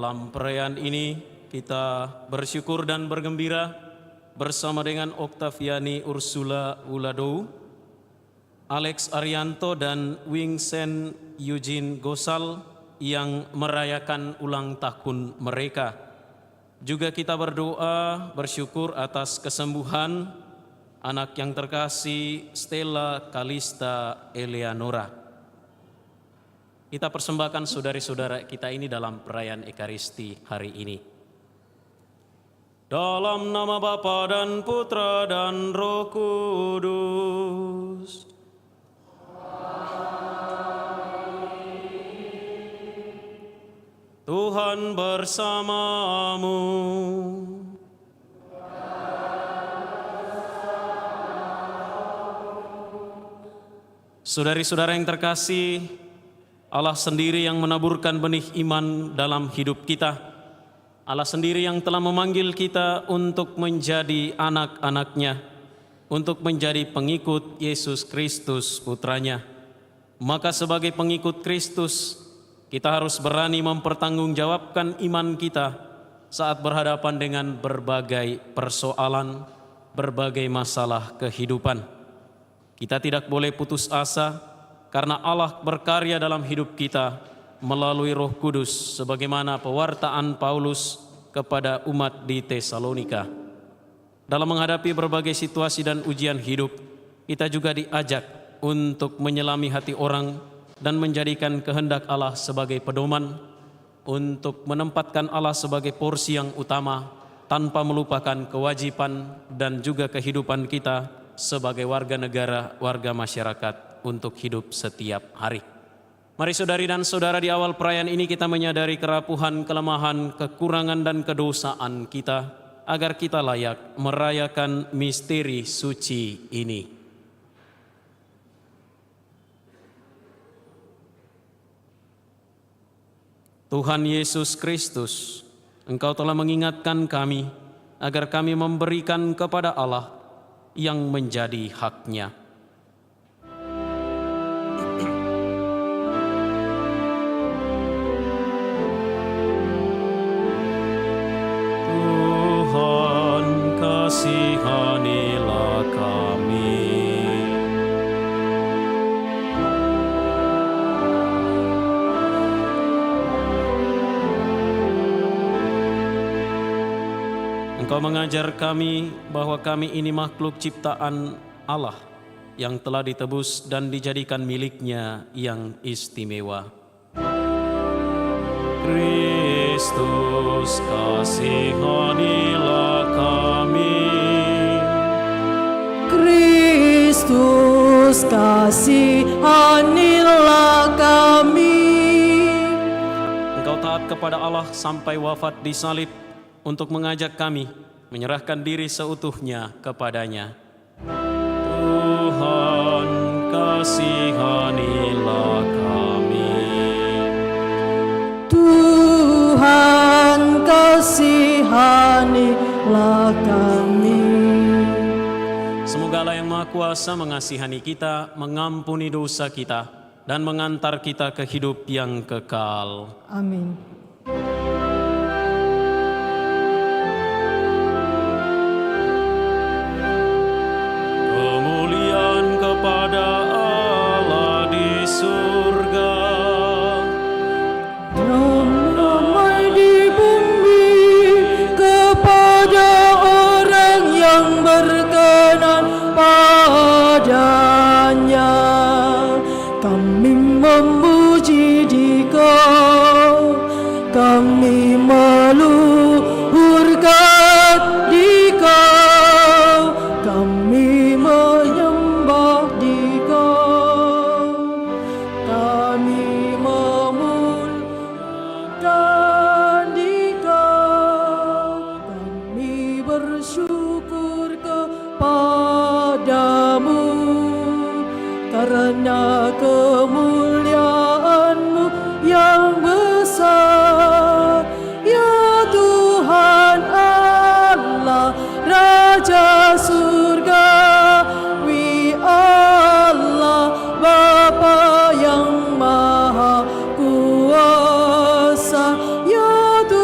Dalam perayaan ini kita bersyukur dan bergembira bersama dengan Oktaviani Ursula Wuladou, Alex Arianto dan Wingsen Eugene Gosal yang merayakan ulang tahun mereka. Juga kita berdoa bersyukur atas kesembuhan anak yang terkasih Stella Kalista Eleanora. Kita persembahkan saudari-saudara kita ini dalam perayaan Ekaristi hari ini. Dalam nama Bapa dan Putra dan Roh Kudus. Tuhan bersamamu. Saudari-saudara yang terkasih, Allah sendiri yang menaburkan benih iman dalam hidup kita. Allah sendiri yang telah memanggil kita untuk menjadi anak-anaknya, untuk menjadi pengikut Yesus Kristus putranya. Maka sebagai pengikut Kristus, kita harus berani mempertanggungjawabkan iman kita saat berhadapan dengan berbagai persoalan, berbagai masalah kehidupan. Kita tidak boleh putus asa, karena Allah berkarya dalam hidup kita melalui Roh Kudus sebagaimana pewartaan Paulus kepada umat di Tesalonika. Dalam menghadapi berbagai situasi dan ujian hidup, kita juga diajak untuk menyelami hati orang dan menjadikan kehendak Allah sebagai pedoman, untuk menempatkan Allah sebagai porsi yang utama tanpa melupakan kewajiban dan juga kehidupan kita sebagai warga negara, warga masyarakat untuk hidup setiap hari. Mari saudari dan saudara, di awal perayaan ini kita menyadari kerapuhan, kelemahan, kekurangan dan kedosaan kita agar kita layak merayakan misteri suci ini. Tuhan Yesus Kristus, Engkau telah mengingatkan kami agar kami memberikan kepada Allah yang menjadi haknya. Kasihanilah kami. Engkau mengajar kami bahwa kami ini makhluk ciptaan Allah yang telah ditebus dan dijadikan miliknya yang istimewa. Kristus, kasihanilah kami. Kristus, kasihanilah kami. Engkau taat kepada Allah sampai wafat di salib untuk mengajak kami menyerahkan diri seutuhnya kepadanya. Tuhan, kasihanilah kami. Tuhan, kasihanilah kami. Semoga Allah yang Maha Kuasa mengasihani kita, mengampuni dosa kita, dan mengantar kita ke hidup yang kekal. Amin. Kemuliaan kepada Allah di surga. Damai di bumi kepada orang yang berkenan padanya. Kami memuji Dikau, kami meluhurkan Dikau, kami menyembah Dikau, kami memuliakan Dikau, kami bersyukur kepadamu karena kemuliaan-Mu yang besar, ya Tuhan Allah, Raja surga. Wi Allah, Bapa yang Maha Kuasa, ya Tuhan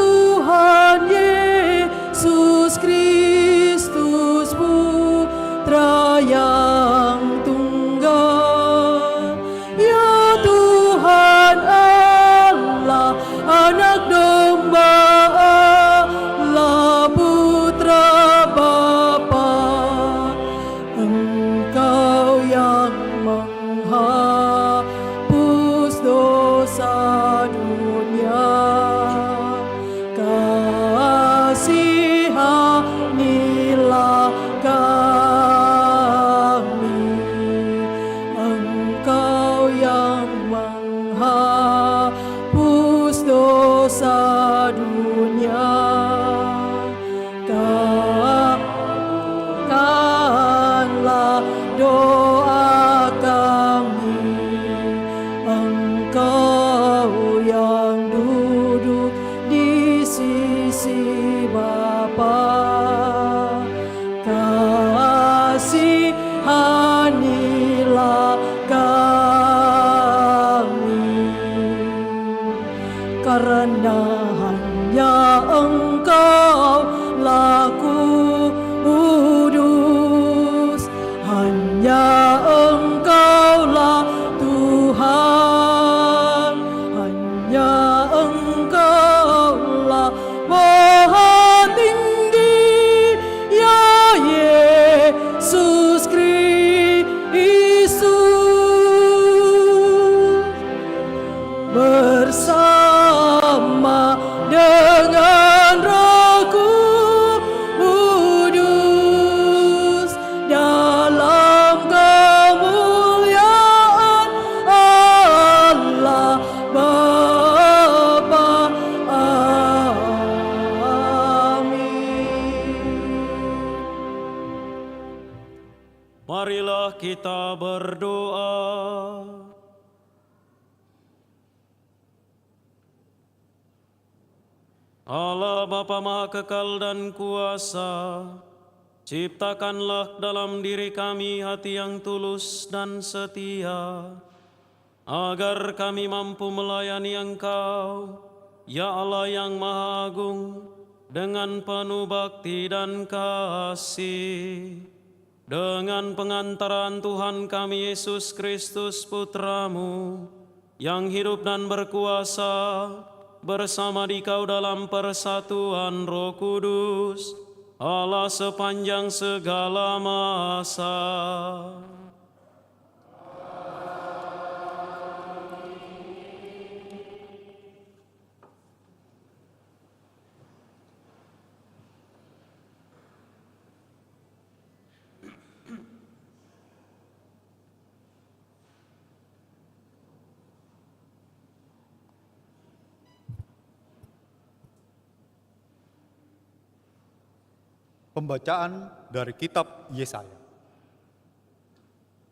kasihanilah kami, karena hanya Engkau laku kudus, hanya Engkaulah Tuhan, hanya Engkaulah Maha Tinggi, ya Yesus Kristus, bersama dengan Roh Kudus dalam kemuliaan Allah Bapa. Amin. Marilah kita berdoa. Allah Bapa Maha Kekal dan Kuasa, ciptakanlah dalam diri kami hati yang tulus dan setia, agar kami mampu melayani Engkau, ya Allah yang Maha Agung, dengan penuh bakti dan kasih. Dengan pengantaran Tuhan kami Yesus Kristus Putra-Mu, yang hidup dan berkuasa bersama Dikau dalam persatuan Roh Kudus, Allah sepanjang segala masa. Pembacaan dari kitab Yesaya.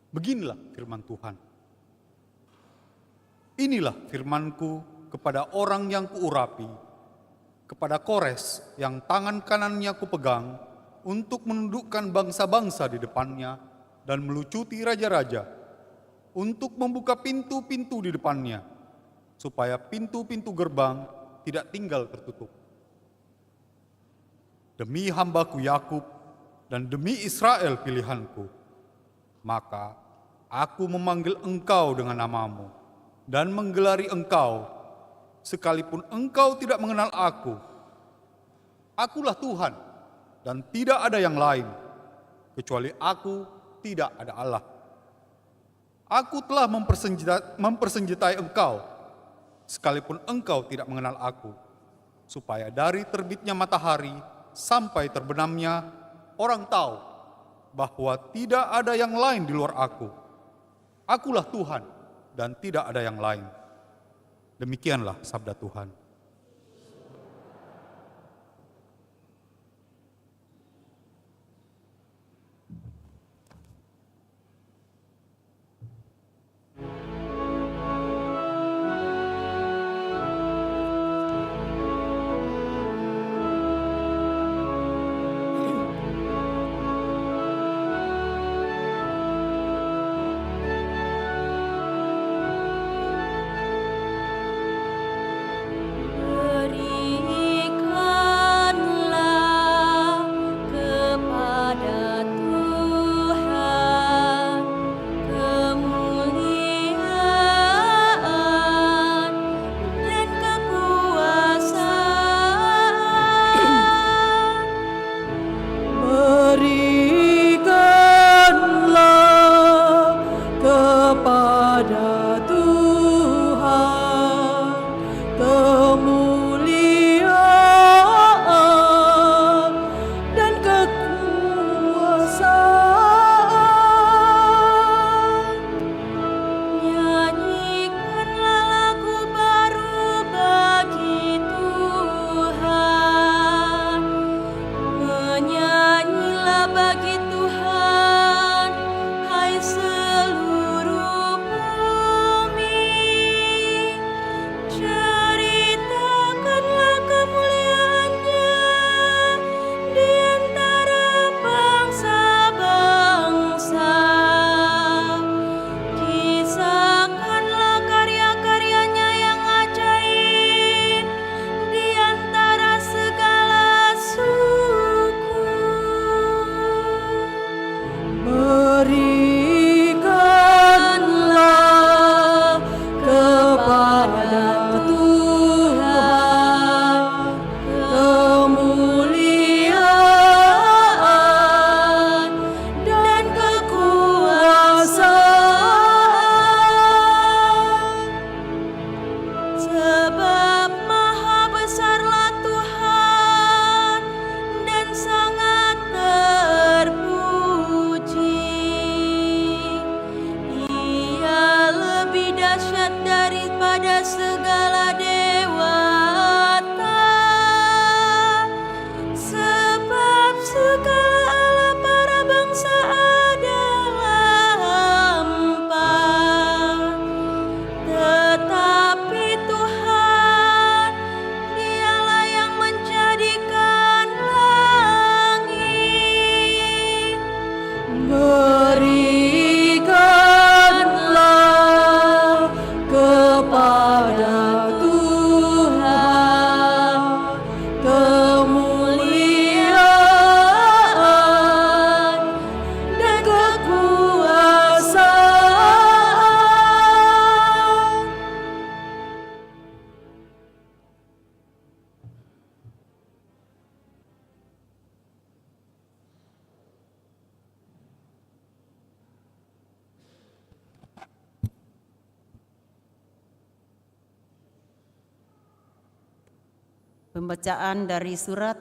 Beginilah firman Tuhan. Inilah firman-Ku kepada orang yang kuurapi, kepada Kores yang tangan kanannya kupegang, untuk menundukkan bangsa-bangsa di depannya dan melucuti raja-raja, untuk membuka pintu-pintu di depannya, supaya pintu-pintu gerbang tidak tinggal tertutup. Demi hambaku Yakub dan demi Israel pilihanku, maka aku memanggil engkau dengan namamu dan menggelari engkau, sekalipun engkau tidak mengenal aku. Akulah Tuhan dan tidak ada yang lain, kecuali aku tidak ada Allah. Aku telah mempersenjatai engkau, sekalipun engkau tidak mengenal aku, supaya dari terbitnya matahari sampai terbenamnya, orang tahu bahwa tidak ada yang lain di luar aku. Akulah Tuhan dan tidak ada yang lain. Demikianlah sabda Tuhan. berikanlah kepada Tuhan kemuliaan dan kekuasaan. Pembacaan dari surat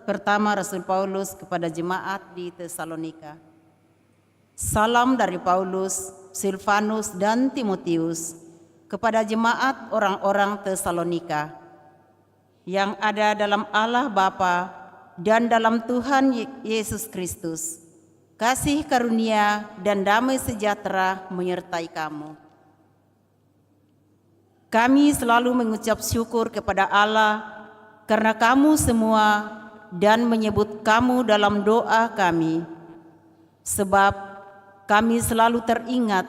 pertama Rasul Paulus kepada jemaat di Tesalonika. Salam dari Paulus, Silvanus dan Timotius kepada jemaat orang-orang Tesalonika yang ada dalam Allah Bapa dan dalam Tuhan Yesus Kristus. Kasih karunia dan damai sejahtera menyertai kamu. Kami selalu mengucap syukur kepada Allah karena kamu semua dan menyebut kamu dalam doa kami. Sebab kami selalu teringat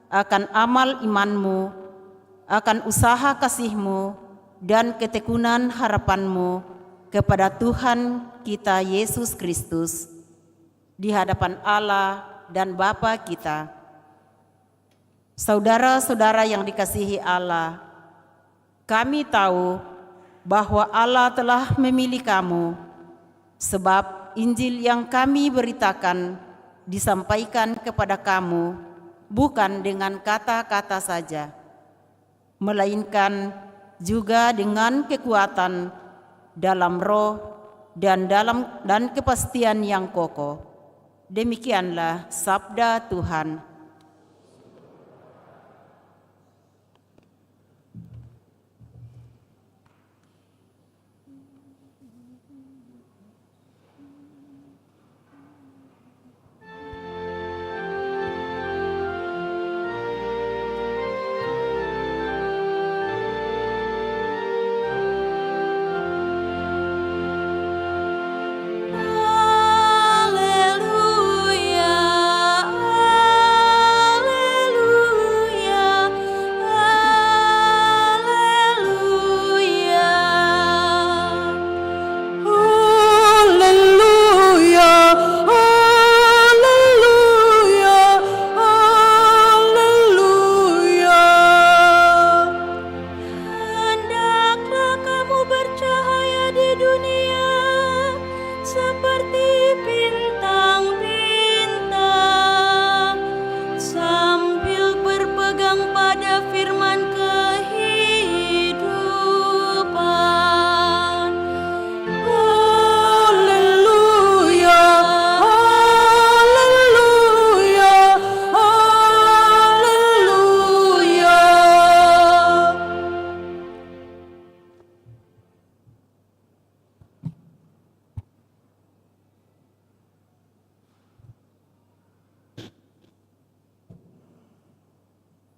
akan amal imanmu, akan usaha kasihmu dan ketekunan harapanmu kepada Tuhan kita Yesus Kristus di hadapan Allah dan Bapa kita. Saudara-saudara yang dikasihi Allah, kami tahu bahwa Allah telah memilih kamu, sebab Injil yang kami beritakan disampaikan kepada kamu bukan dengan kata-kata saja, melainkan juga dengan kekuatan dalam roh dan kepastian yang kokoh. Demikianlah sabda Tuhan.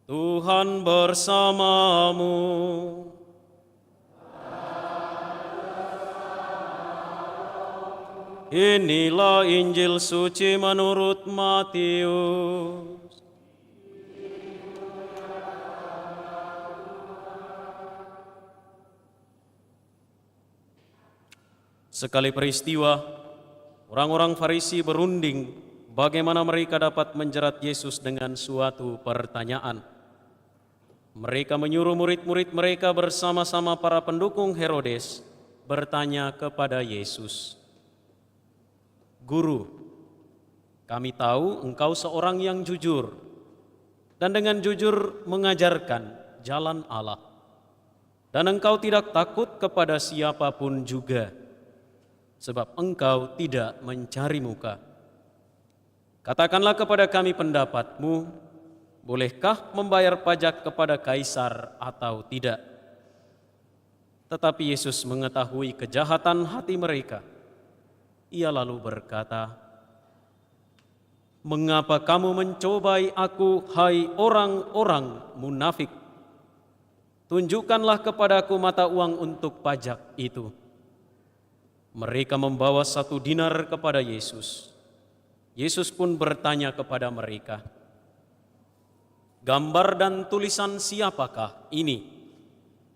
Tuhan bersamamu. Inilah Injil suci menurut Matius. Sekali peristiwa, orang-orang Farisi berunding bagaimana mereka dapat menjerat Yesus dengan suatu pertanyaan. Mereka menyuruh murid-murid mereka bersama-sama para pendukung Herodes bertanya kepada Yesus, "Guru, kami tahu engkau seorang yang jujur dan dengan jujur mengajarkan jalan Allah. Dan engkau tidak takut kepada siapapun juga, sebab engkau tidak mencari muka. Katakanlah kepada kami pendapatmu, bolehkah membayar pajak kepada Kaisar atau tidak?" Tetapi Yesus mengetahui kejahatan hati mereka. Ia lalu berkata, "Mengapa kamu mencobai aku, hai orang-orang munafik? Tunjukkanlah kepadaku mata uang untuk pajak itu." Mereka membawa 1 dinar kepada Yesus. Yesus pun bertanya kepada mereka, "Gambar dan tulisan siapakah ini?"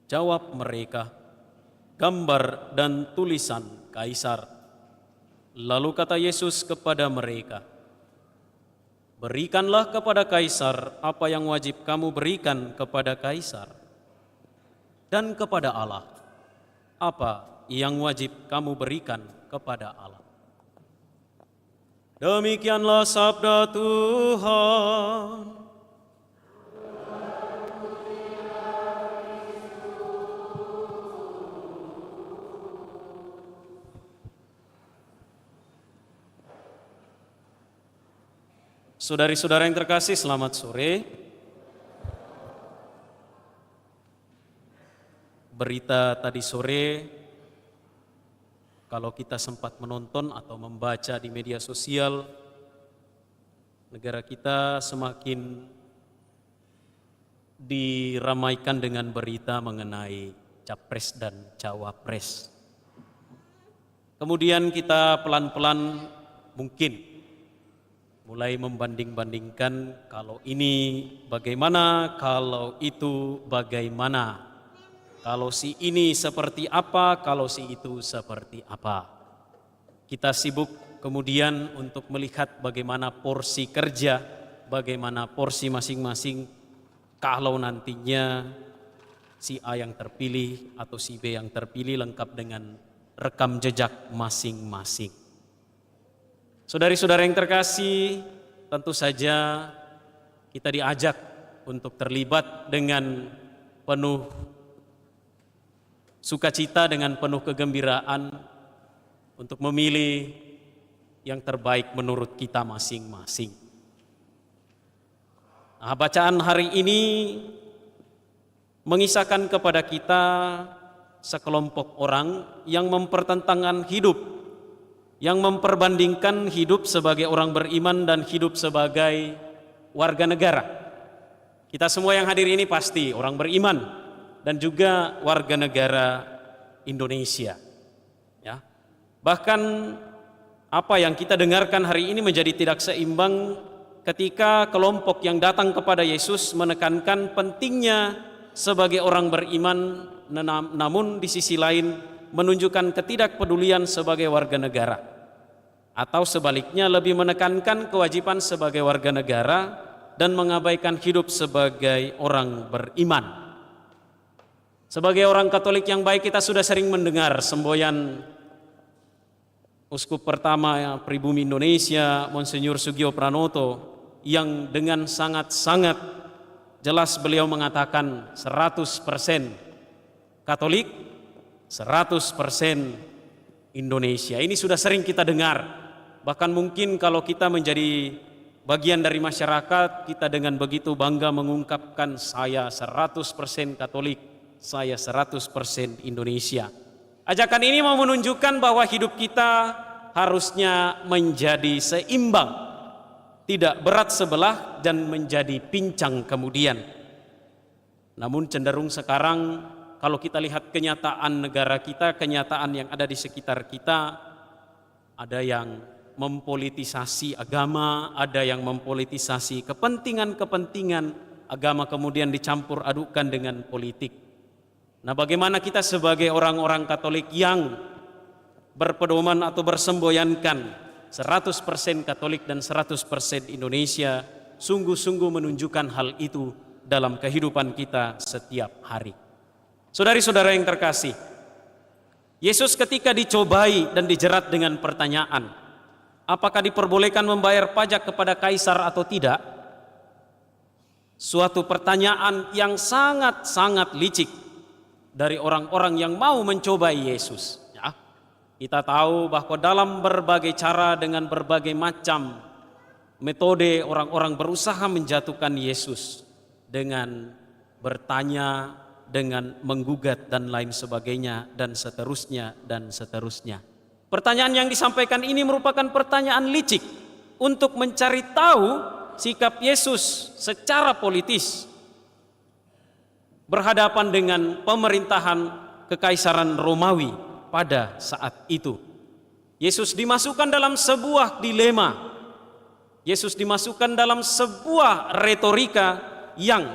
Jawab mereka, "Gambar dan tulisan Kaisar." Lalu kata Yesus kepada mereka, "Berikanlah kepada Kaisar apa yang wajib kamu berikan kepada Kaisar, dan kepada Allah apa yang wajib kamu berikan kepada Allah." Demikianlah sabda Tuhan. Saudari-saudara yang terkasih, selamat sore. Berita tadi sore, kalau kita sempat menonton atau membaca di media sosial, negara kita semakin diramaikan dengan berita mengenai capres dan cawapres. Kemudian kita pelan-pelan mungkin mulai membanding-bandingkan, kalau ini bagaimana, kalau itu bagaimana. Kalau si ini seperti apa, kalau si itu seperti apa. Kita sibuk kemudian untuk melihat bagaimana porsi kerja, bagaimana porsi masing-masing kalau nantinya si A yang terpilih atau si B yang terpilih lengkap dengan rekam jejak masing-masing. Saudari-saudara yang terkasih, tentu saja kita diajak untuk terlibat dengan penuh sukacita, dengan penuh kegembiraan untuk memilih yang terbaik menurut kita masing-masing. Nah, bacaan hari ini mengisahkan kepada kita sekelompok orang yang mempertentangkan hidup, yang memperbandingkan hidup sebagai orang beriman dan hidup sebagai warga negara. Kita semua yang hadir ini pasti orang beriman dan juga warga negara Indonesia. Ya. Bahkan apa yang kita dengarkan hari ini menjadi tidak seimbang ketika kelompok yang datang kepada Yesus menekankan pentingnya sebagai orang beriman, namun di sisi lain menunjukkan ketidakpedulian sebagai warga negara. Atau sebaliknya lebih menekankan kewajiban sebagai warga negara dan mengabaikan hidup sebagai orang beriman. Sebagai orang Katolik yang baik, kita sudah sering mendengar semboyan Uskup pertama Pribumi Indonesia, Monsinyur Sugio Pranoto, yang dengan sangat-sangat jelas beliau mengatakan 100% Katolik, 100% Indonesia. Ini sudah sering kita dengar. Bahkan mungkin kalau kita menjadi bagian dari masyarakat, kita dengan begitu bangga mengungkapkan saya 100% Katolik, saya 100% Indonesia. Ajakan ini mau menunjukkan bahwa hidup kita harusnya menjadi seimbang, tidak berat sebelah dan menjadi pincang kemudian. Namun cenderung sekarang kalau kita lihat kenyataan negara kita, kenyataan yang ada di sekitar kita, ada yang mempolitisasi agama, ada yang mempolitisasi kepentingan-kepentingan agama kemudian dicampur adukan dengan politik. Nah, bagaimana kita sebagai orang-orang Katolik yang berpedoman atau bersemboyankan 100% Katolik dan 100% Indonesia, sungguh-sungguh menunjukkan hal itu dalam kehidupan kita setiap hari. Saudari-saudara yang terkasih, Yesus ketika dicobai dan dijerat dengan pertanyaan, apakah diperbolehkan membayar pajak kepada kaisar atau tidak? Suatu pertanyaan yang sangat-sangat licik dari orang-orang yang mau mencobai Yesus. Ya, kita tahu bahwa dalam berbagai cara dengan berbagai macam metode orang-orang berusaha menjatuhkan Yesus dengan bertanya, dengan menggugat dan lain sebagainya dan seterusnya dan seterusnya. Pertanyaan yang disampaikan ini merupakan pertanyaan licik untuk mencari tahu sikap Yesus secara politis berhadapan dengan pemerintahan Kekaisaran Romawi pada saat itu. Yesus dimasukkan dalam sebuah dilema. Yesus dimasukkan dalam sebuah retorika yang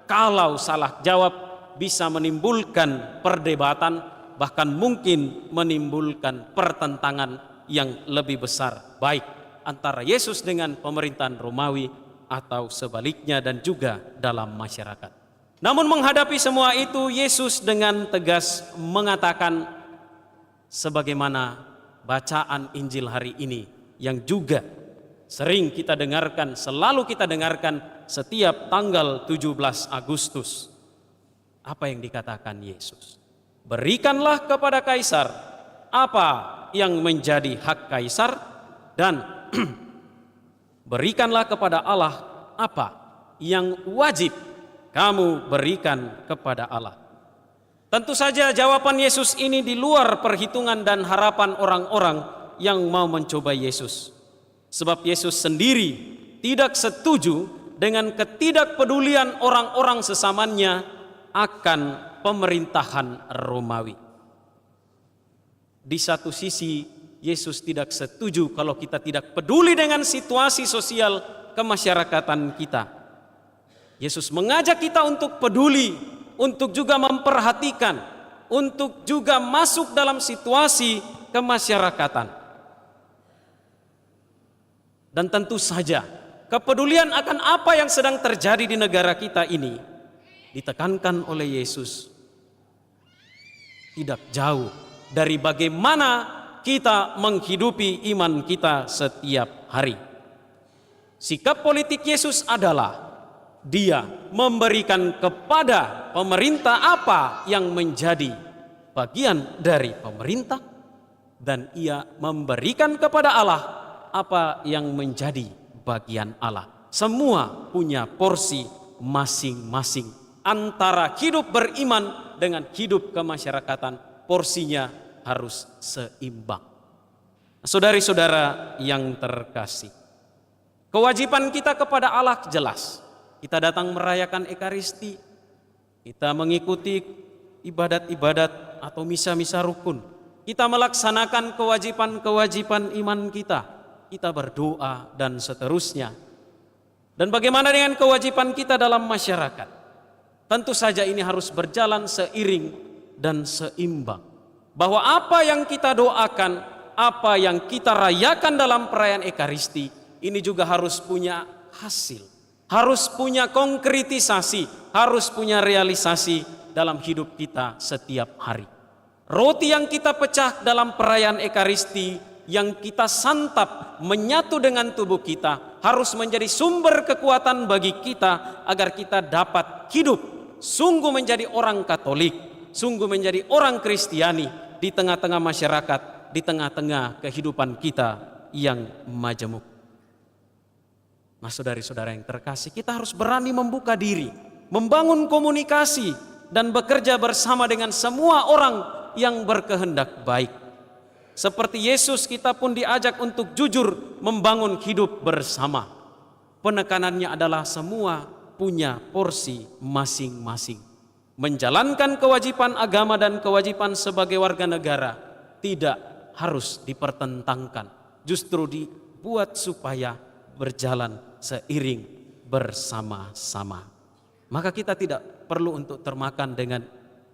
kalau salah jawab bisa menimbulkan perdebatan, bahkan mungkin menimbulkan pertentangan yang lebih besar, baik antara Yesus dengan pemerintahan Romawi atau sebaliknya, dan juga dalam masyarakat. Namun menghadapi semua itu, Yesus dengan tegas mengatakan, sebagaimana bacaan Injil hari ini yang juga sering kita dengarkan, selalu kita dengarkan setiap tanggal 17 Agustus. Apa yang dikatakan Yesus? Berikanlah kepada Kaisar apa yang menjadi hak Kaisar, dan berikanlah kepada Allah apa yang wajib kamu berikan kepada Allah. Tentu saja jawaban Yesus ini di luar perhitungan dan harapan orang-orang yang mau mencoba Yesus. Sebab Yesus sendiri tidak setuju dengan ketidakpedulian orang-orang sesamanya akan pemerintahan Romawi. Di satu sisi Yesus tidak setuju kalau kita tidak peduli dengan situasi sosial kemasyarakatan kita. Yesus mengajak kita untuk peduli, untuk juga memperhatikan, untuk juga masuk dalam situasi kemasyarakatan. Dan tentu saja kepedulian akan apa yang sedang terjadi di negara kita ini ditekankan oleh Yesus tidak jauh dari bagaimana kita menghidupi iman kita setiap hari. Sikap politik Yesus adalah Dia memberikan kepada pemerintah apa yang menjadi bagian dari pemerintah, dan Ia memberikan kepada Allah apa yang menjadi bagian Allah. Semua punya porsi masing-masing. Antara hidup beriman dengan hidup kemasyarakatan, porsinya harus seimbang. Saudari-saudara yang terkasih, kewajiban kita kepada Allah jelas. Kita datang merayakan Ekaristi, kita mengikuti ibadat-ibadat atau misa-misa rukun. Kita melaksanakan kewajiban-kewajiban iman kita. Kita berdoa dan seterusnya. Dan bagaimana dengan kewajiban kita dalam masyarakat? Tentu saja ini harus berjalan seiring dan seimbang. Bahwa apa yang kita doakan, apa yang kita rayakan dalam perayaan Ekaristi, ini juga harus punya hasil, harus punya konkretisasi, harus punya realisasi dalam hidup kita setiap hari. Roti yang kita pecah dalam perayaan Ekaristi, yang kita santap menyatu dengan tubuh kita, harus menjadi sumber kekuatan bagi kita agar kita dapat hidup sungguh menjadi orang Katolik, sungguh menjadi orang Kristiani di tengah-tengah masyarakat, di tengah-tengah kehidupan kita yang majemuk. Nah, saudari-saudara yang terkasih, kita harus berani membuka diri, membangun komunikasi, dan bekerja bersama dengan semua orang yang berkehendak baik. Seperti Yesus, kita pun diajak untuk jujur membangun hidup bersama. Penekanannya adalah semua punya porsi masing-masing. Menjalankan kewajiban agama dan kewajiban sebagai warga negara tidak harus dipertentangkan, justru dibuat supaya berjalan seiring bersama-sama. Maka kita tidak perlu untuk termakan dengan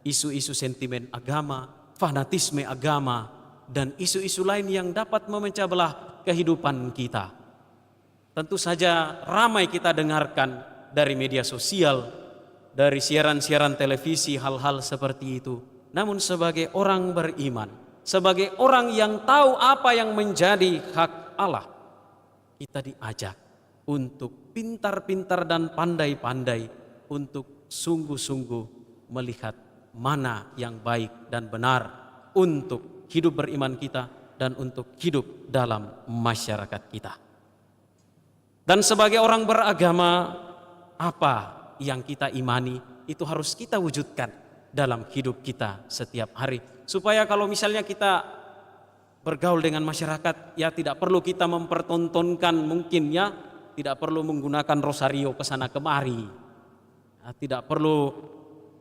isu-isu sentimen agama, fanatisme agama, dan isu-isu lain yang dapat memecah belah kehidupan kita. Tentu saja ramai kita dengarkan dari media sosial, dari siaran-siaran televisi, hal-hal seperti itu. Namun sebagai orang beriman, sebagai orang yang tahu apa yang menjadi hak Allah, kita diajak untuk pintar-pintar dan pandai-pandai untuk sungguh-sungguh melihat mana yang baik dan benar untuk hidup beriman kita dan untuk hidup dalam masyarakat kita. Dan sebagai orang beragama, apa yang kita imani itu harus kita wujudkan dalam hidup kita setiap hari. Supaya kalau misalnya kita bergaul dengan masyarakat, ya tidak perlu kita mempertontonkan, mungkin ya tidak perlu menggunakan rosario ke sana kemari, ya, tidak perlu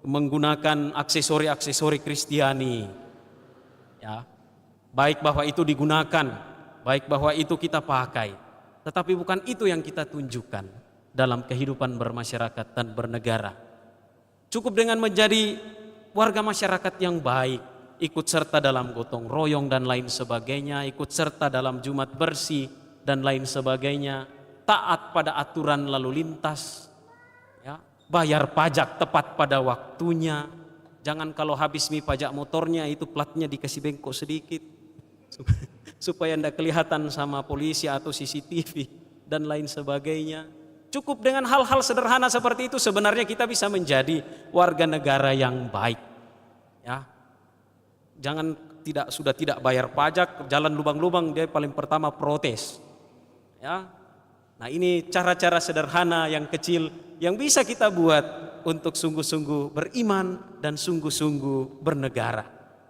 menggunakan aksesori-aksesori Kristiani. Ya, baik bahwa itu digunakan, baik bahwa itu kita pakai, tetapi bukan itu yang kita tunjukkan dalam kehidupan bermasyarakat dan bernegara. Cukup dengan menjadi warga masyarakat yang baik, ikut serta dalam gotong royong dan lain sebagainya, ikut serta dalam Jumat bersih dan lain sebagainya, taat pada aturan lalu lintas, ya, bayar pajak tepat pada waktunya. Jangan kalau habis pajak motornya itu platnya dikasih bengkok sedikit supaya tidak kelihatan sama polisi atau CCTV dan lain sebagainya. Cukup dengan hal-hal sederhana seperti itu sebenarnya kita bisa menjadi warga negara yang baik. Ya. Jangan sudah tidak bayar pajak, jalan lubang-lubang dia paling pertama protes. Ya. Nah, ini cara-cara sederhana yang kecil yang bisa kita buat untuk sungguh-sungguh beriman dan sungguh-sungguh bernegara.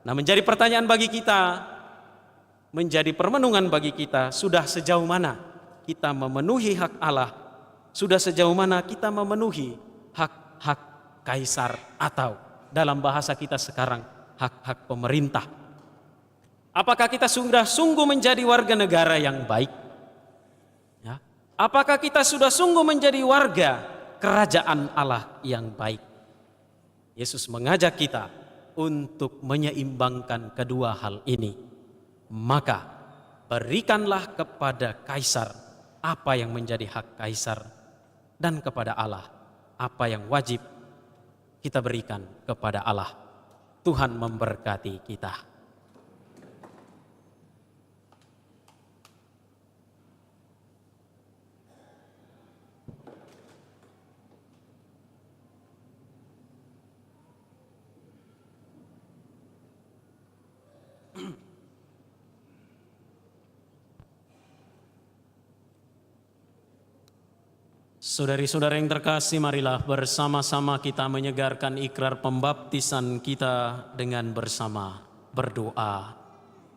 Nah, menjadi pertanyaan bagi kita, menjadi permenungan bagi kita, sudah sejauh mana kita memenuhi hak Allah? Sudah sejauh mana kita memenuhi hak-hak kaisar atau dalam bahasa kita sekarang hak-hak pemerintah? Apakah kita sudah sungguh menjadi warga negara yang baik? Ya. Apakah kita sudah sungguh menjadi warga kerajaan Allah yang baik? Yesus mengajak kita untuk menyeimbangkan kedua hal ini. Maka berikanlah kepada kaisar apa yang menjadi hak kaisar, dan kepada Allah apa yang wajib kita berikan kepada Allah. Tuhan memberkati kita. Saudari-saudara yang terkasih, marilah bersama-sama kita menyegarkan ikrar pembaptisan kita dengan bersama berdoa.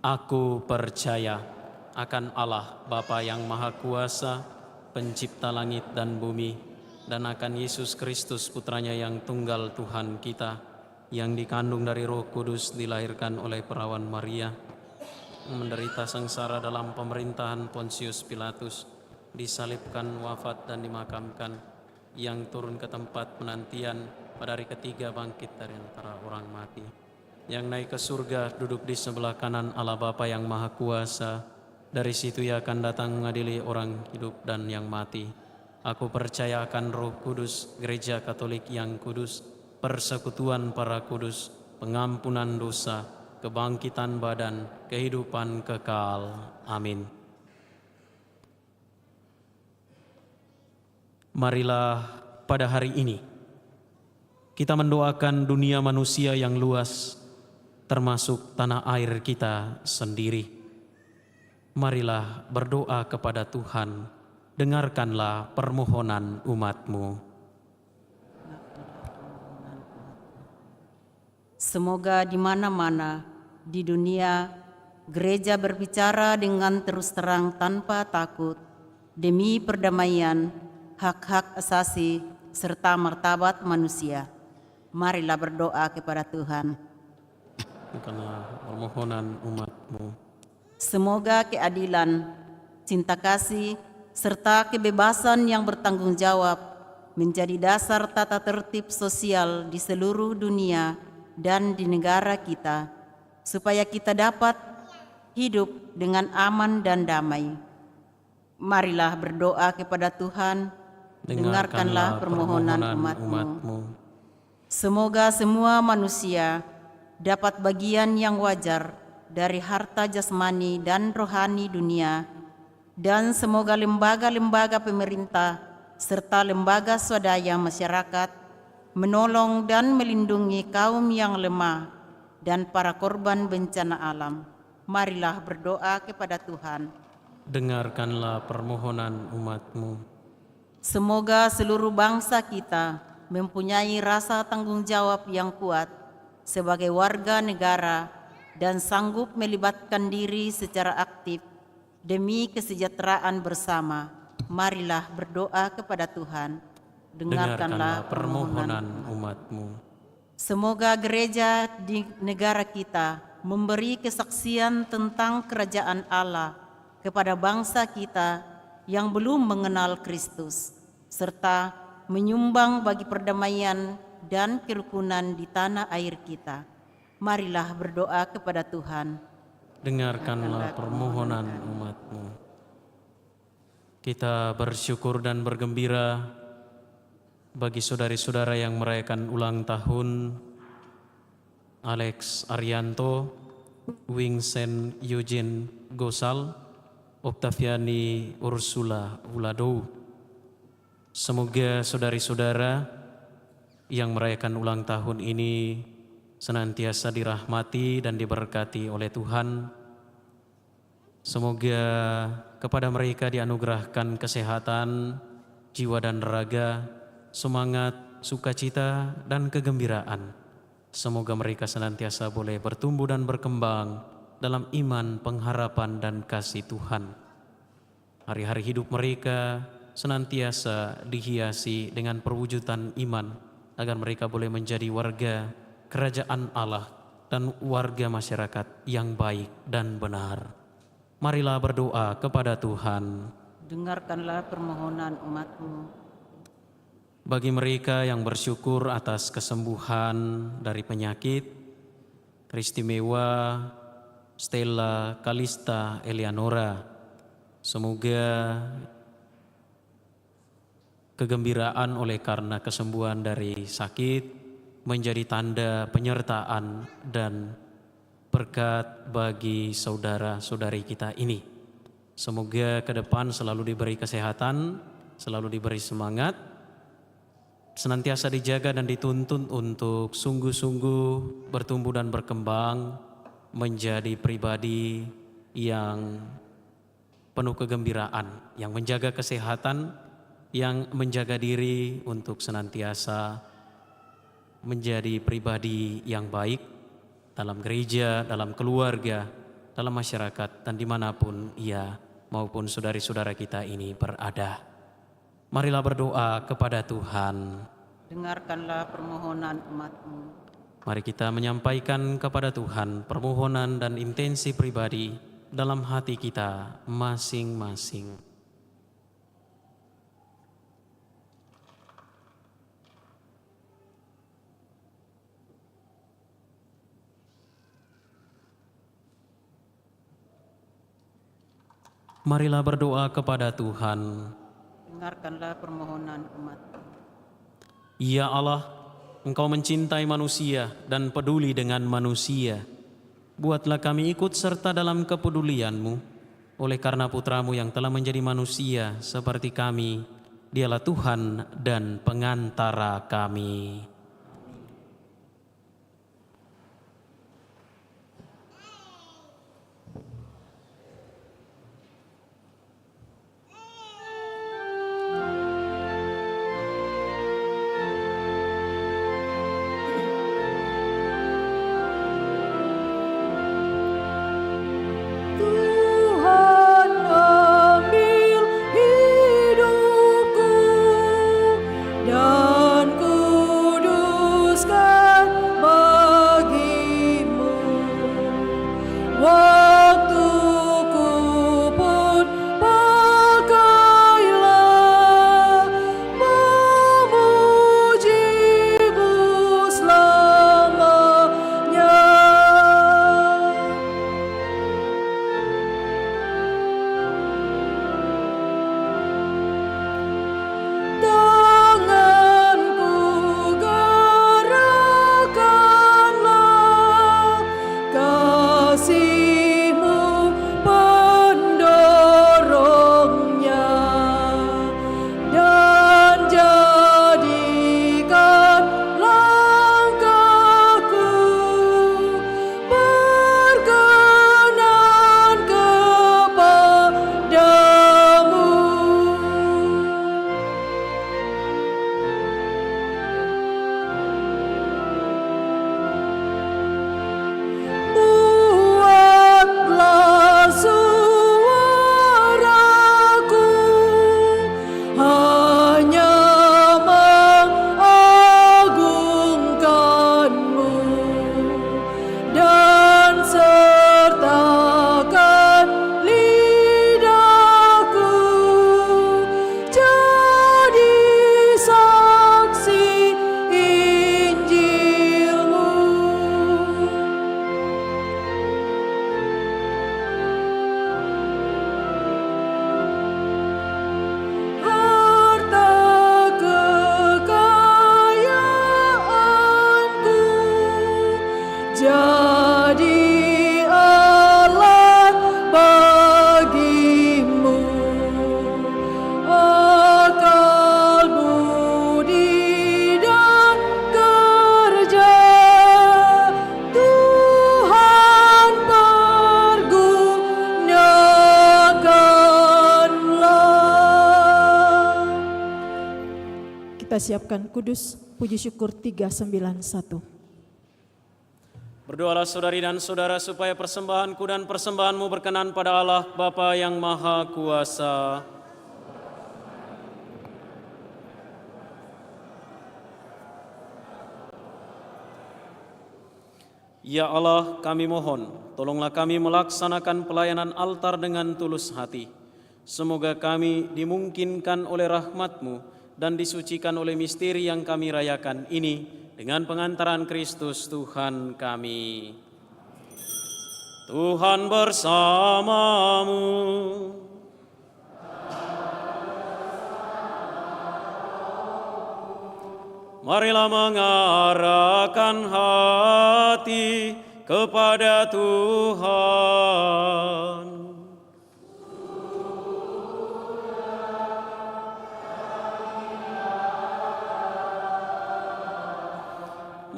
Aku percaya akan Allah Bapa yang Maha Kuasa, pencipta langit dan bumi, dan akan Yesus Kristus putranya yang tunggal Tuhan kita, yang dikandung dari Roh Kudus, dilahirkan oleh perawan Maria, menderita sengsara dalam pemerintahan Pontius Pilatus, disalibkan, wafat dan dimakamkan, yang turun ke tempat penantian, pada hari ketiga bangkit dari antara orang mati, yang naik ke surga, duduk di sebelah kanan Allah Bapa yang Maha Kuasa. Dari situ Ia akan datang mengadili orang hidup dan yang mati. Aku percaya akan Roh Kudus, Gereja Katolik yang kudus, persekutuan para kudus, pengampunan dosa, kebangkitan badan, kehidupan kekal. Amin. Marilah pada hari ini kita mendoakan dunia manusia yang luas, termasuk tanah air kita sendiri. Marilah berdoa kepada Tuhan, dengarkanlah permohonan umat-Mu. Semoga di mana-mana di dunia gereja berbicara dengan terus terang tanpa takut demi perdamaian, hak-hak asasi, serta martabat manusia. Marilah berdoa kepada Tuhan. Karena permohonan umat-Mu. Semoga keadilan, cinta kasih, serta kebebasan yang bertanggung jawab menjadi dasar tata tertib sosial di seluruh dunia dan di negara kita, supaya kita dapat hidup dengan aman dan damai. Marilah berdoa kepada Tuhan. Dengarkanlah permohonan umat-Mu. Semoga semua manusia dapat bagian yang wajar dari harta jasmani dan rohani dunia, dan semoga lembaga-lembaga pemerintah serta lembaga swadaya masyarakat menolong dan melindungi kaum yang lemah dan para korban bencana alam. Marilah berdoa kepada Tuhan. Dengarkanlah permohonan umat-Mu. Semoga seluruh bangsa kita mempunyai rasa tanggung jawab yang kuat sebagai warga negara dan sanggup melibatkan diri secara aktif demi kesejahteraan bersama. Marilah berdoa kepada Tuhan. Dengarkanlah permohonan umat-Mu. Semoga gereja di negara kita memberi kesaksian tentang kerajaan Allah kepada bangsa kita yang belum mengenal Kristus, serta menyumbang bagi perdamaian dan kerukunan di tanah air kita. Marilah berdoa kepada Tuhan. Dengarkanlah permohonan umat-Mu. Kita bersyukur dan bergembira bagi saudari-saudara yang merayakan ulang tahun Alex Arianto, Vincent Eugene Gosal, Octaviani Ursula Wuladou. Semoga saudari-saudara yang merayakan ulang tahun ini senantiasa dirahmati dan diberkati oleh Tuhan. Semoga kepada mereka dianugerahkan kesehatan, jiwa dan raga, semangat, sukacita, dan kegembiraan. Semoga mereka senantiasa boleh bertumbuh dan berkembang dalam iman, pengharapan, dan kasih Tuhan. Hari-hari hidup mereka senantiasa dihiasi dengan perwujudan iman, agar mereka boleh menjadi warga kerajaan Allah dan warga masyarakat yang baik dan benar. Marilah berdoa kepada Tuhan. Dengarkanlah permohonan umat-Mu. Bagi mereka yang bersyukur atas kesembuhan dari penyakit, teristimewa Stella Kalista Eleanora, semoga kegembiraan oleh karena kesembuhan dari sakit menjadi tanda penyertaan dan berkat bagi saudara-saudari kita ini. Semoga ke depan selalu diberi kesehatan, selalu diberi semangat, senantiasa dijaga dan dituntun untuk sungguh-sungguh bertumbuh dan berkembang menjadi pribadi yang penuh kegembiraan, yang menjaga kesehatan, yang menjaga diri untuk senantiasa menjadi pribadi yang baik dalam gereja, dalam keluarga, dalam masyarakat, dan dimanapun ia maupun saudari-saudara kita ini berada. Marilah berdoa kepada Tuhan. Dengarkanlah permohonan umat-Mu. Mari kita menyampaikan kepada Tuhan permohonan dan intensi pribadi dalam hati kita masing-masing. Marilah berdoa kepada Tuhan. Dengarkanlah permohonan umat-Mu. Ya Allah, Engkau mencintai manusia dan peduli dengan manusia. Buatlah kami ikut serta dalam kepedulian-Mu. Oleh karena Putra-Mu yang telah menjadi manusia seperti kami, Dialah Tuhan dan pengantara kami. Tuhan ambil hidupku dan ku Kita siapkan kudus, puji syukur 391. Berdoalah saudari dan saudara supaya persembahanku dan persembahanmu berkenan pada Allah Bapa yang Maha Kuasa. Ya Allah, kami mohon, tolonglah kami melaksanakan pelayanan altar dengan tulus hati. Semoga kami dimungkinkan oleh rahmat-Mu dan disucikan oleh misteri yang kami rayakan ini dengan pengantaran Kristus Tuhan kami. Tuhan bersamamu. Marilah mengarahkan hati kepada Tuhan.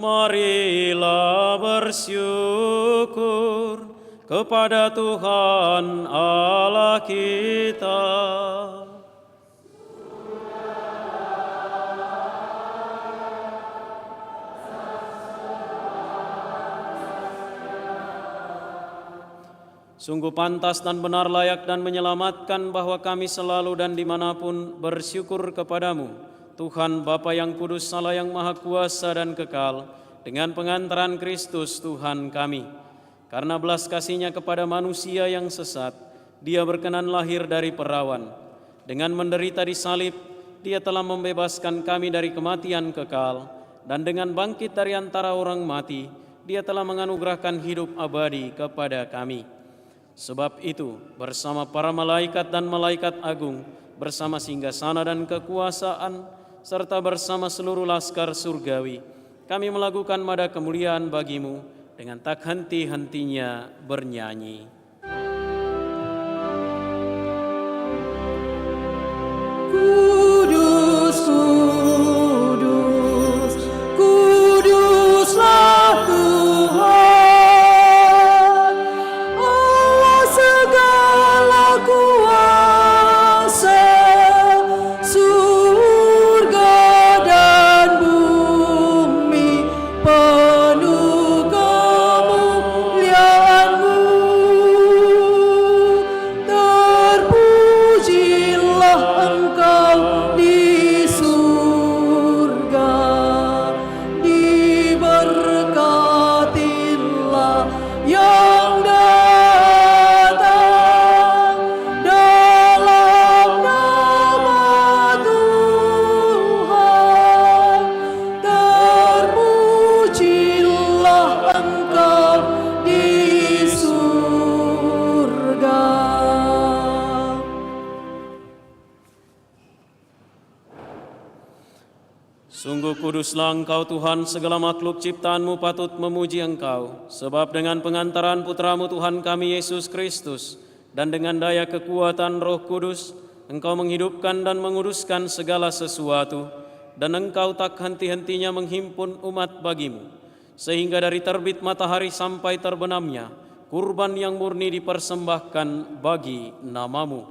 Marilah bersyukur kepada Tuhan Allah kita. Sungguh pantas dan benar, layak dan menyelamatkan bahwa kami selalu dan dimanapun bersyukur kepadamu, Tuhan Bapa yang kudus, Allah yang maha kuasa dan kekal, dengan pengantaran Kristus Tuhan kami. Karena belas kasih-Nya kepada manusia yang sesat, Dia berkenan lahir dari perawan. Dengan menderita di salib, Dia telah membebaskan kami dari kematian kekal, dan dengan bangkit dari antara orang mati, Dia telah menganugerahkan hidup abadi kepada kami. Sebab itu, bersama para malaikat dan malaikat agung, bersama singgasana dan kekuasaan, serta bersama seluruh laskar surgawi, kami melakukan mada kemuliaan bagi-Mu dengan tak henti-hentinya bernyanyi. Kudus, kudus, kuduslah Tuhan, Allah segala kuasa, surga dan bumi penuh kemuliaan-Mu. Terpujilah Engkau di surga, diberkatilah yang datang dalam nama Tuhan. Terpujilah Engkau di surga. Sungguh kuduslah Engkau Tuhan, segala makhluk ciptaan-Mu patut memuji Engkau, sebab dengan pengantaran Putra-Mu Tuhan kami Yesus Kristus, dan dengan daya kekuatan Roh Kudus, Engkau menghidupkan dan menguduskan segala sesuatu, dan Engkau tak henti-hentinya menghimpun umat bagi-Mu, sehingga dari terbit matahari sampai terbenamnya, kurban yang murni dipersembahkan bagi nama-Mu.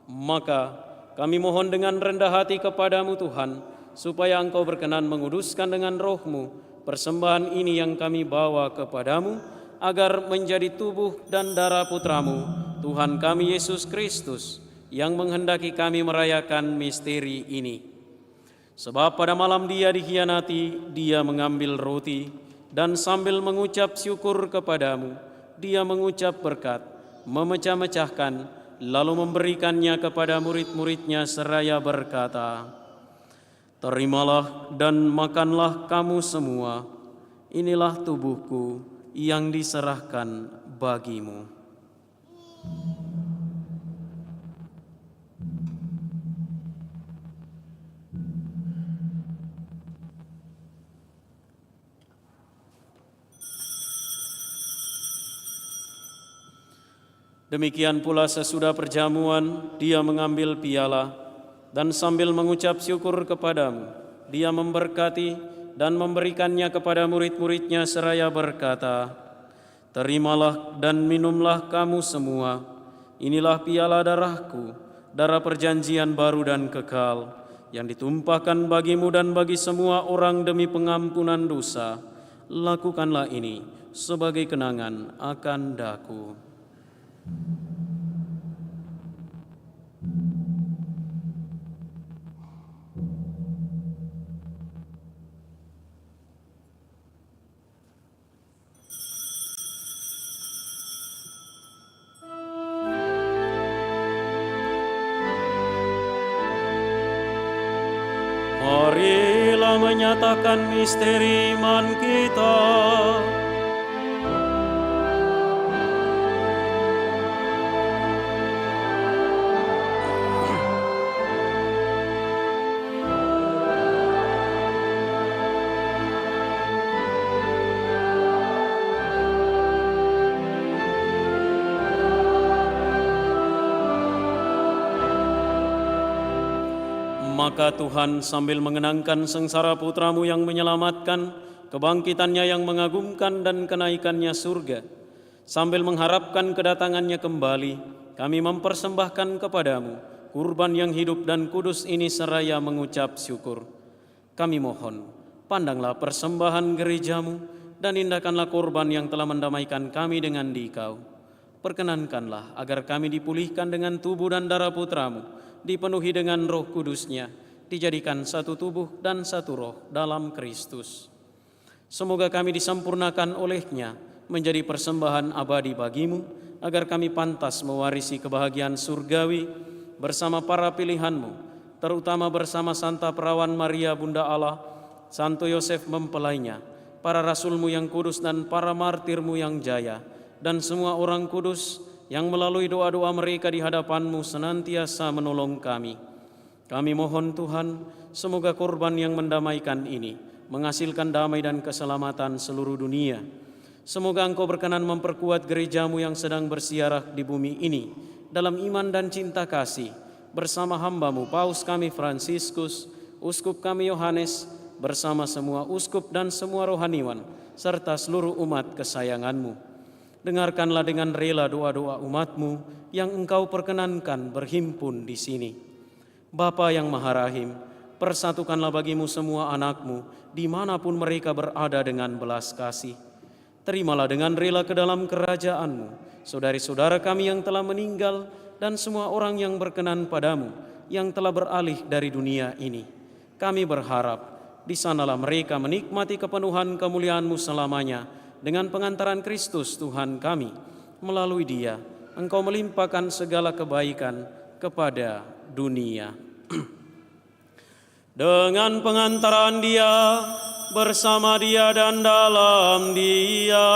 Maka kami mohon dengan rendah hati kepadamu Tuhan, supaya Engkau berkenan menguduskan dengan Roh-Mu persembahan ini yang kami bawa kepadamu, agar menjadi tubuh dan darah Putra-Mu, Tuhan kami Yesus Kristus, yang menghendaki kami merayakan misteri ini. Sebab pada malam Dia dikhianati, Dia mengambil roti, dan sambil mengucap syukur kepadamu, Dia mengucap berkat, memecah-mecahkan, lalu memberikannya kepada murid-murid-Nya seraya berkata, "Terimalah dan makanlah kamu semua, inilah tubuhku yang diserahkan bagimu." Demikian pula sesudah perjamuan, Dia mengambil piala, dan sambil mengucap syukur kepadamu, Dia memberkati dan memberikannya kepada murid-murid-Nya seraya berkata, "Terimalah dan minumlah kamu semua, inilah piala darahku, darah perjanjian baru dan kekal, yang ditumpahkan bagimu dan bagi semua orang demi pengampunan dosa, lakukanlah ini sebagai kenangan akan daku. Marilah menyatakan misteri iman kita. Maka Tuhan sambil mengenangkan sengsara putramu yang menyelamatkan, kebangkitannya yang mengagumkan dan kenaikannya surga, sambil mengharapkan kedatangannya kembali, kami mempersembahkan kepadamu kurban yang hidup dan kudus ini seraya mengucap syukur. Kami mohon, pandanglah persembahan gerejamu dan indahkanlah kurban yang telah mendamaikan kami dengan Dikau. Perkenankanlah agar kami dipulihkan dengan tubuh dan darah putramu, dipenuhi dengan Roh Kudus-Nya, dijadikan satu tubuh dan satu roh dalam Kristus. Semoga kami disempurnakan oleh-Nya menjadi persembahan abadi bagimu, agar kami pantas mewarisi kebahagiaan surgawi bersama para pilihan-Mu, terutama bersama Santa Perawan Maria Bunda Allah, Santo Yosef mempelainya, para rasul-Mu yang kudus dan para martir-Mu yang jaya, dan semua orang kudus yang melalui doa-doa mereka di hadapan-Mu senantiasa menolong kami. Kami mohon Tuhan, semoga kurban yang mendamaikan ini menghasilkan damai dan keselamatan seluruh dunia. Semoga Engkau berkenan memperkuat gereja-Mu yang sedang bersiarah di bumi ini dalam iman dan cinta kasih, bersama hamba-Mu Paus kami Fransiskus, Uskup kami Yohanes, bersama semua uskup dan semua rohaniwan, serta seluruh umat kesayangan-Mu. Dengarkanlah dengan rela doa-doa umat-Mu yang Engkau perkenankan berhimpun di sini. Bapa yang Maha Rahim, persatukanlah bagimu semua anak-Mu dimanapun mereka berada dengan belas kasih. Terimalah dengan rela ke dalam kerajaan-Mu saudari-saudara kami yang telah meninggal dan semua orang yang berkenan padamu yang telah beralih dari dunia ini. Kami berharap di sanalah mereka menikmati kepenuhan kemuliaan-Mu selamanya, dengan pengantaran Kristus Tuhan kami. Melalui Dia, Engkau melimpahkan segala kebaikan kepada dunia. Dengan pengantaran Dia, bersama Dia dan dalam Dia,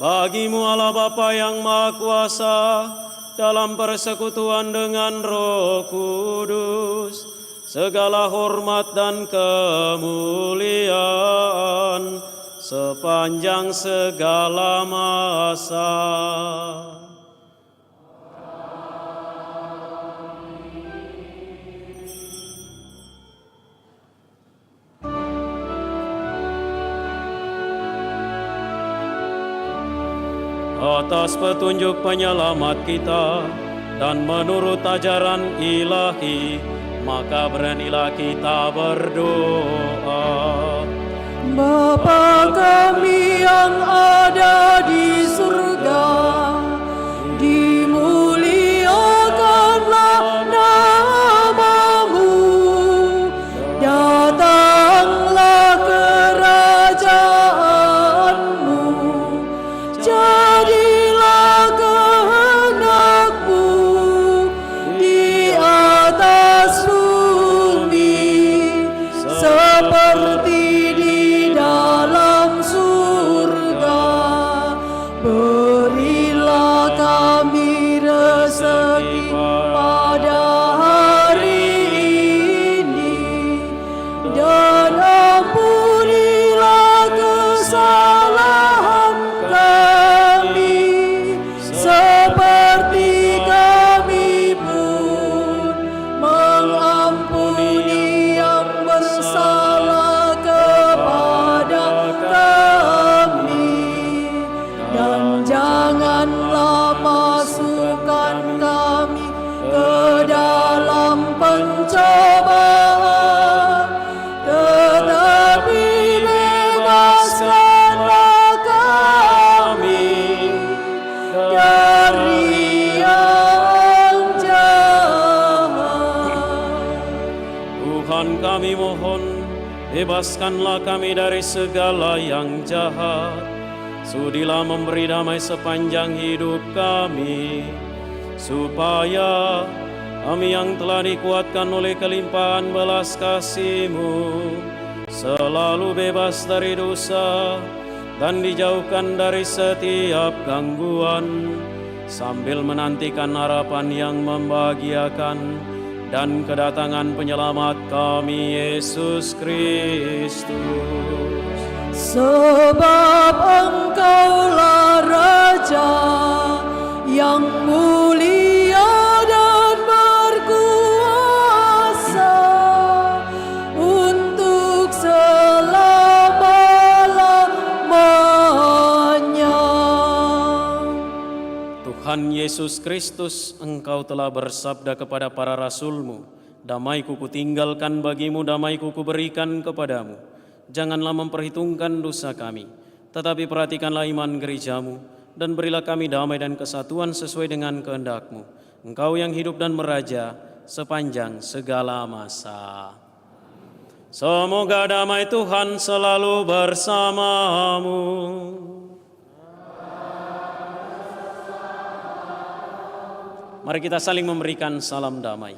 bagimu Allah Bapa yang Maha Kuasa, dalam persekutuan dengan Roh Kudus, segala hormat dan kemuliaan sepanjang segala masa. Atas petunjuk penyelamat kita dan menurut ajaran ilahi, maka beranilah kita berdoa. Bapa kami yang ada di surga, dimuliakanlah nama-Mu, datanglah kerajaan-Mu, jadilah kehendak-Mu di atas bumi seperti di dalam surga. Tuhan kami mohon, bebaskanlah kami dari segala yang jahat. Sudilah memberi damai sepanjang hidup kami, supaya kami yang telah dikuatkan oleh kelimpahan belas kasih-Mu selalu bebas dari dosa dan dijauhkan dari setiap gangguan, sambil menantikan harapan yang membahagiakan dan kedatangan penyelamat kami, Yesus Kristus. Sebab Engkaulah Raja yang mulia dan berkuasa untuk selama-lamanya. Tuhan Yesus Kristus, Engkau telah bersabda kepada para rasul-Mu, damai-Ku kutinggalkan bagimu, damai-Ku kuberikan kepadamu. Janganlah memperhitungkan dosa kami, tetapi perhatikanlah iman gereja-Mu, dan berilah kami damai dan kesatuan sesuai dengan kehendak-Mu. Engkau yang hidup dan meraja sepanjang segala masa. Semoga damai Tuhan selalu bersamamu. Mari kita saling memberikan salam damai.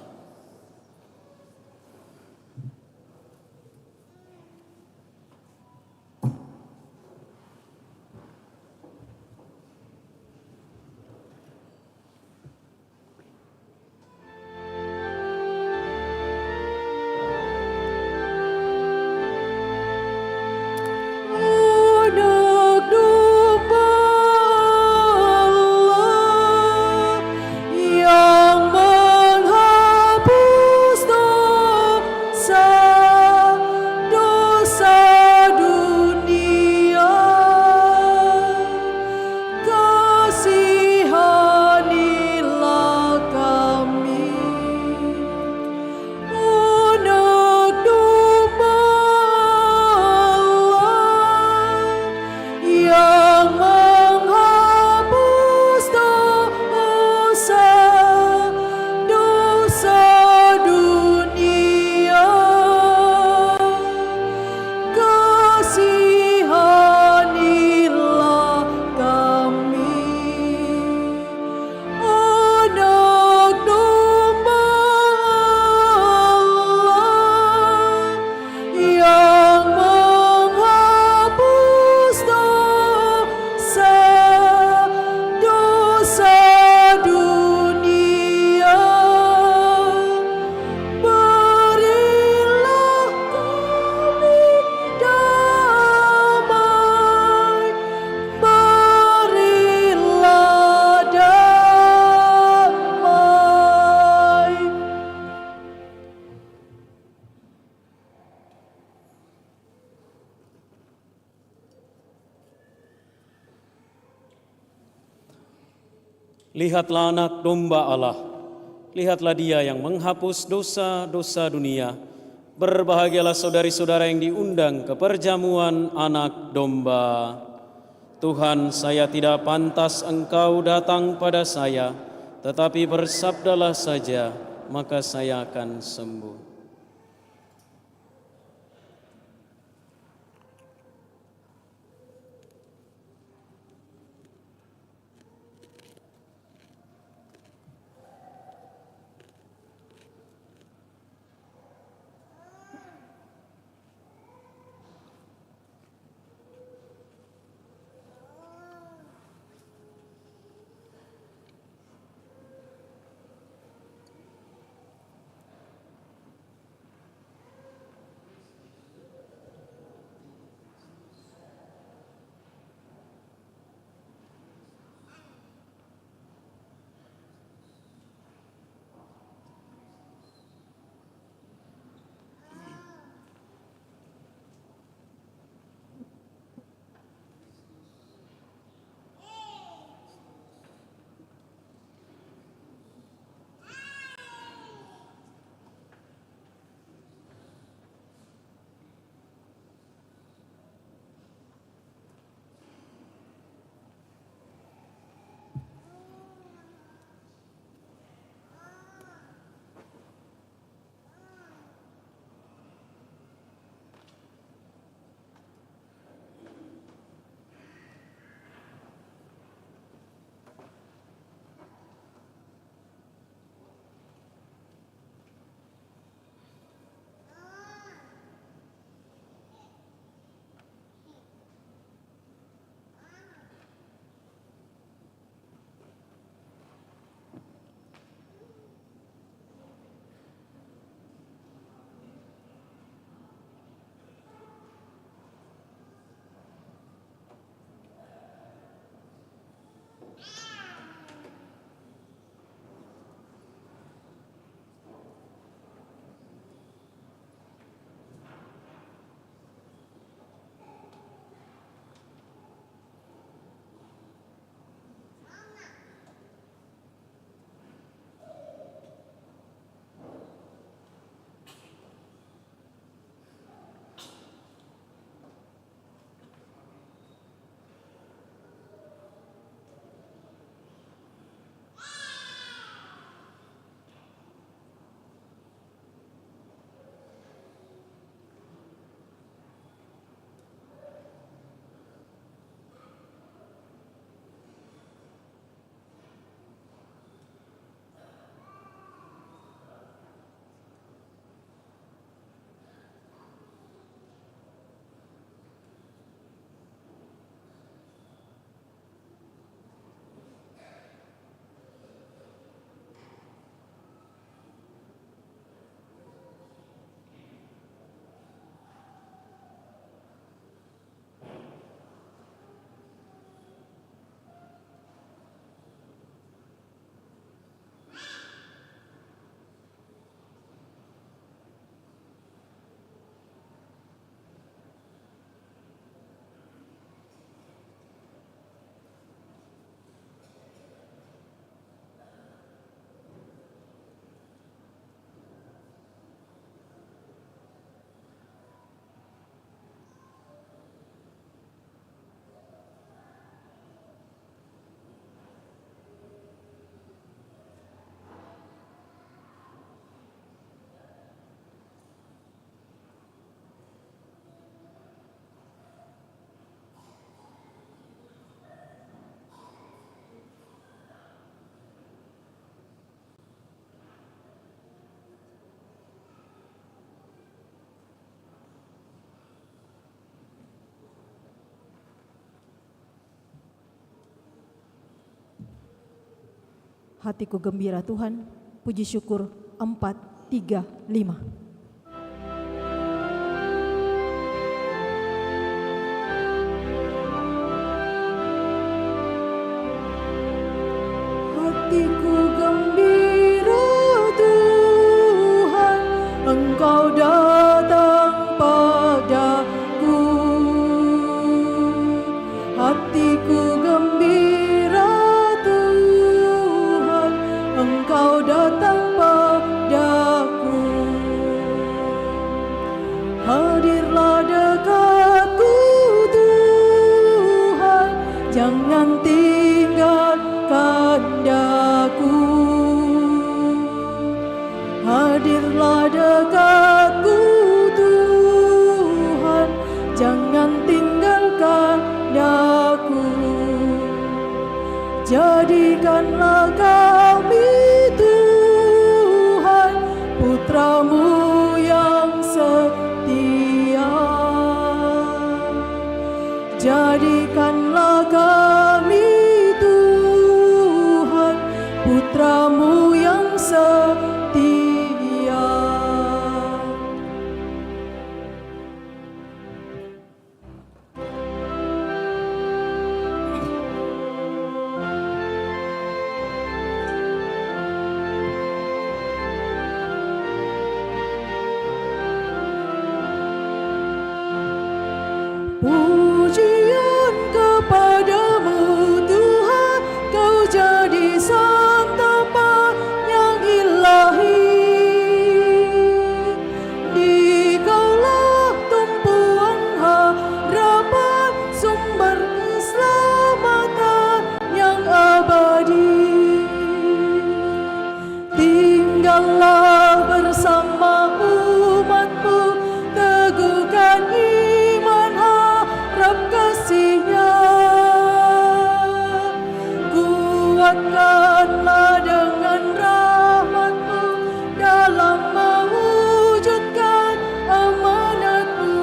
Lihatlah anak domba Allah, lihatlah Dia yang menghapus dosa-dosa dunia. Berbahagialah saudari-saudara yang diundang ke perjamuan anak domba. Tuhan, saya tidak pantas Engkau datang pada saya, tetapi bersabdalah saja, maka saya akan sembuh. Hatiku gembira Tuhan, puji syukur 4, 3, 5. Hatiku gembira Tuhan, Engkau datang padaku. Hatiku gembira Tuhan, Engkau datang padaku. Hadirlah dekatku Tuhan, jangan tinggalkan daku. Hadirlah dekatku Tuhan, jangan tinggalkan daku. Jadikanlah kami Tuhan, putra-Mu yang setia. Jadikanlah kami Tuhan, putra-Mu yang setia. Pujian kepadamu Tuhan, Kau jadi sang Bapa yang ilahi. Dikaulah tumpuan harapan, sumber keselamatan yang abadi. Tinggallah bersama umat-Mu, teguhkan iman harap kasih-Nya. Kuatkanlah dengan rahmat-Mu dalam mewujudkan amanat-Mu.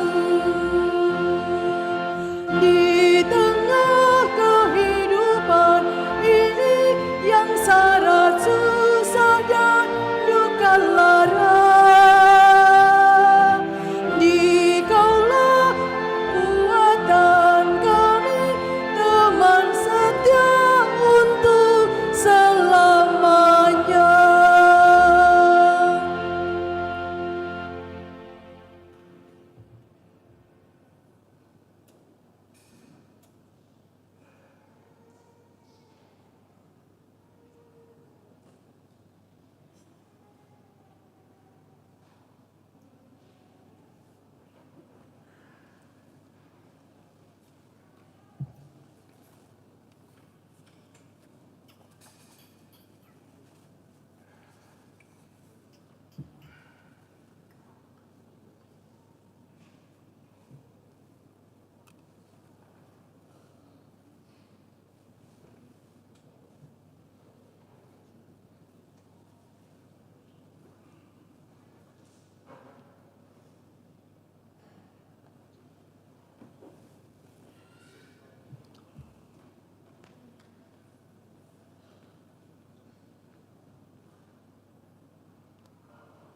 Di tengah kehidupan ini yang syarat susah dan duka lara, Dikaulah kuatan kami, teman setia untuk selamanya.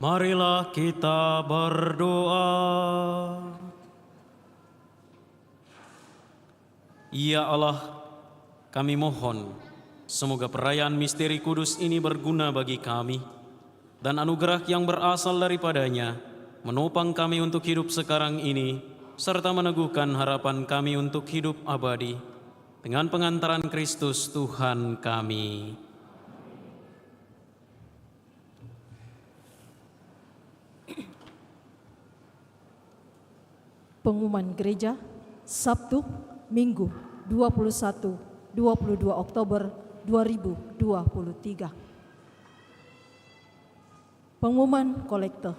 Marilah kita berdoa. Ya Allah, kami mohon, semoga perayaan misteri kudus ini berguna bagi kami, dan anugerah yang berasal daripadanya menopang kami untuk hidup sekarang ini, serta meneguhkan harapan kami untuk hidup abadi, dengan pengantaran Kristus Tuhan kami. Pengumuman gereja, Sabtu, Minggu, 21, 22 Oktober 2023. Pengumuman kolekte.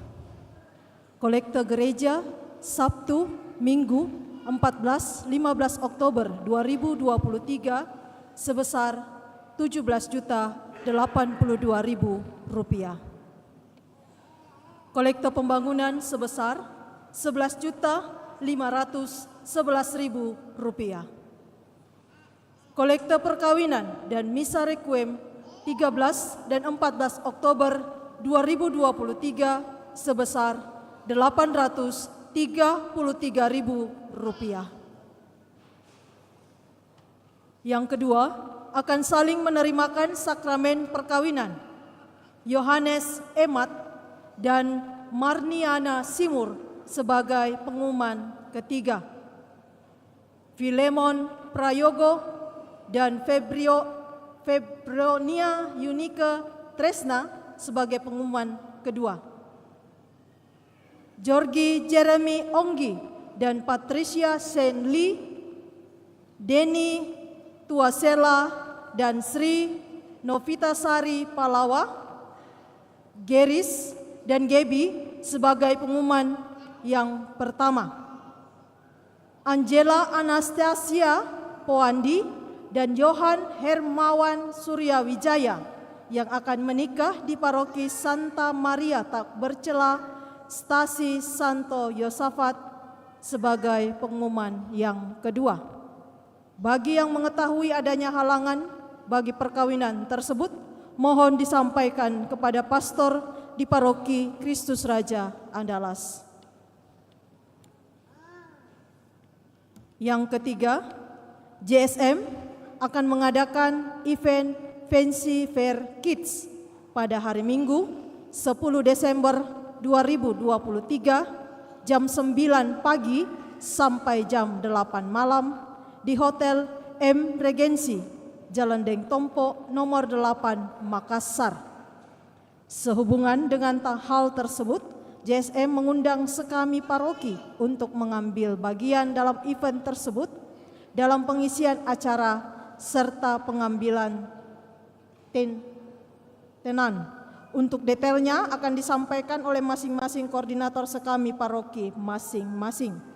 Kolekte gereja, Sabtu, Minggu, 14-15 Oktober 2023 sebesar Rp17.082.000. Kolekte pembangunan sebesar Rp11.511.000. Kolekte perkawinan dan misa requiem 13 dan 14 Oktober 2023 sebesar Rp833.000. Yang kedua, akan saling menerimakan sakramen perkawinan Yohanes Emat dan Marniana Simur sebagai pengumuman ketiga. Filemon Prayogo dan Febronia Yunike Tresna sebagai pengumuman kedua. Georgi Jeremy Onggi dan Patricia Senli, Denny Tuasela dan Sri Novitasari Palawa, Geris dan Gebi sebagai pengumuman yang pertama. Angela Anastasia Poandi dan Johan Hermawan Suryawijaya yang akan menikah di paroki Santa Maria Tak Bercela, Stasi Santo Yosafat sebagai pengumuman yang kedua. Bagi yang mengetahui adanya halangan bagi perkawinan tersebut, mohon disampaikan kepada pastor di paroki Kristus Raja Andalas. Yang ketiga, JSM akan mengadakan event Fancy Fair Kids pada hari Minggu 10 Desember 2023 jam 9 pagi sampai jam 8 malam di Hotel M Regency, Jalan Deng Tompo, nomor 8, Makassar. Sehubungan dengan hal tersebut, JSM mengundang sekami paroki untuk mengambil bagian dalam event tersebut dalam pengisian acara serta pengambilan tenan. Untuk detailnya akan disampaikan oleh masing-masing koordinator sekami paroki masing-masing.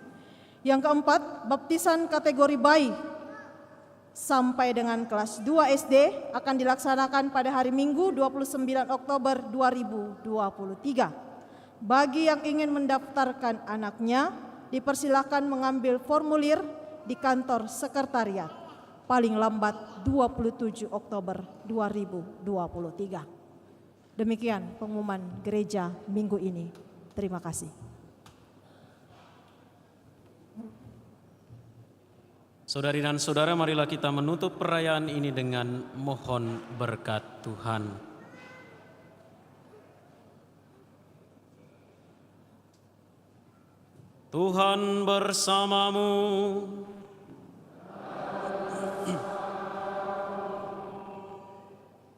Yang keempat, baptisan kategori bayi sampai dengan kelas 2 SD akan dilaksanakan pada hari Minggu 29 Oktober 2023. Bagi yang ingin mendaftarkan anaknya, dipersilakan mengambil formulir di kantor sekretariat paling lambat 27 Oktober 2023. Demikian pengumuman gereja minggu ini. Terima kasih. Saudari dan saudara, marilah kita menutup perayaan ini dengan mohon berkat Tuhan. Tuhan bersamamu.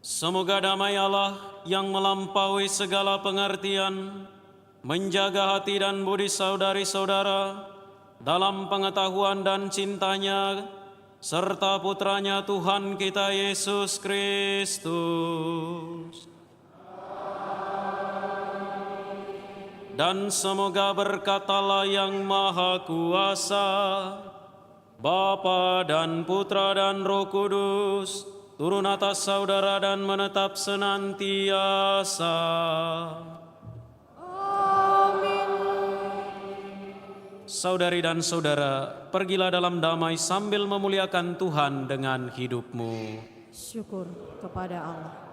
Semoga damai Allah yang melampaui segala pengertian menjaga hati dan budi saudari-saudara dalam pengetahuan dan cintanya, serta putranya Tuhan kita Yesus Kristus. Dan semoga berkat Allah yang Maha Kuasa, Bapa dan Putra dan Roh Kudus, turun atas saudara dan menetap senantiasa. Saudari dan saudara, pergilah dalam damai sambil memuliakan Tuhan dengan hidupmu. Syukur kepada Allah.